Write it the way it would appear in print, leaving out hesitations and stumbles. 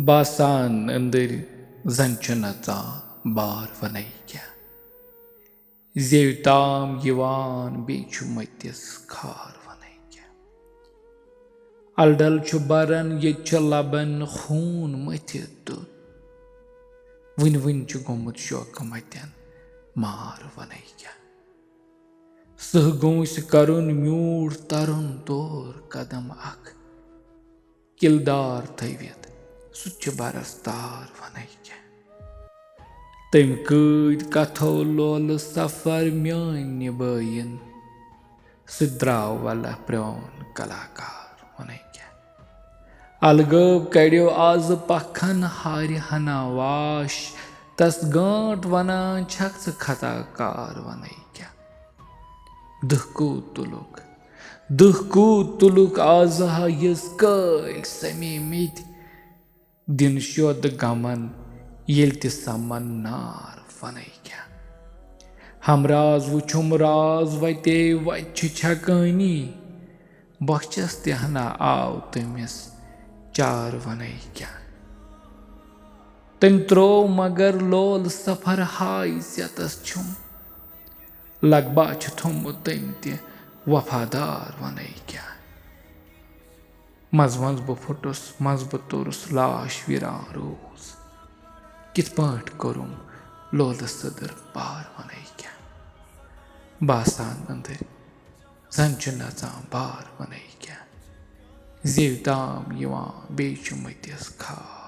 बासान अंदर जंच नचान बार वनै क्या जेवताम यिवान बेचु मतिस खार वनै क्या अलडल छु बरन ये लबन खून मथित वन छु गोमुत शोक मत्यन मार वनै क्या सह गोस करुन म्यूट तरुन तोर कदम अख किलदार थवित सुच बरसदार वनै क्या तम कद कथो लोल सफर म्यान निभाइन सह द्राव वल्ला प्रोन कलाकार वनै क्या अलगब कड़ो आज पखन हार हना वाश तस गांठ वनान छक स खताकार वनै क्या दहकू तुलुक आज यस कल समीमित दिन शोद गमन येल ते समन नार वनै क्या हमराज वुछुम राज वते वच छकनी बख्चस ते हना आव तमिस चार वनै क्या तम त्रो मगर लोल सफर हाय सेतस छुम लगबा छु थोमुत तम ते वफादार वनै क्या मज बह फुटुस मज बह तोरुस लाश वीरान रोज कित पाट करुम लोल सदर पार वनै क्या बासान अंदर जंच नचान बार वनै क्या जेवताम यिवान बेचु मतिस खार।